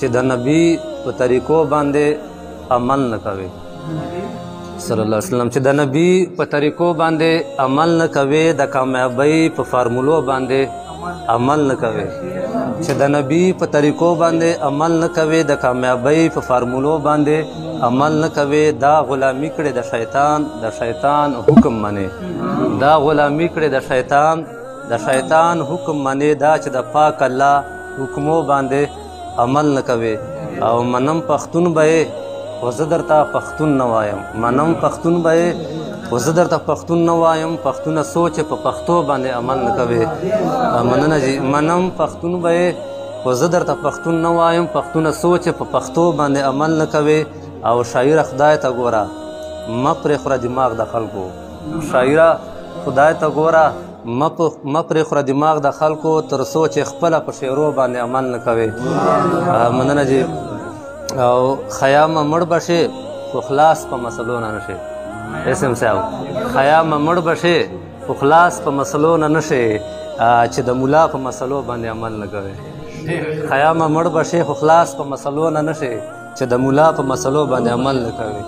چې د نبی په طریقو باندې عمل نه کوي صلی الله علیه وسلم، چې د نبی په طریقو باندې عمل نه کوي، د کامیابی په فارمولو باندې عمل نه کوي، چې د نبی په طریقو باندې عمل نه کوي، د کامیابی په فارمولو باندې عمل نه کوي، دا غلامی کړي د شیطان حکم منی، دا غلامی کړي د شیطان حکم منی، دا چې د پاک الله حکمو باندې عمل نه کوي. او منم پښتون به خو زه درته پښتون نه وایم، منم پښتون به خو زه درته پښتون نه وایم، پښتونه سوچ په پښتو باندې عمل نه کوي. مننه جی، منم پښتون به خو زه درته پښتون نه وایم، پښتونه سوچ په پښتو باندې عمل نه کوي. او شاعره خدای ته ګوره مه پرې خوره دماغ د خلکو، شاعره خدای ته ګوره مه پرې خوره دماغ د خلکو، تر څو چې خپله په شعرو باندې عمل نه کوي. مننه جی. او خیامه مړ به شي خو خلاص په مسلو نه نشي. اسم صاحب خیامه مړ به شي خو خلاص په مسلو نه نشي، چې د ملا په مسلو باندې عمل نه کوي. خیامه مړ به شي خو خلاص په مسلو نه نشي، چې د ملا په مسلو باندې عمل نه کوي.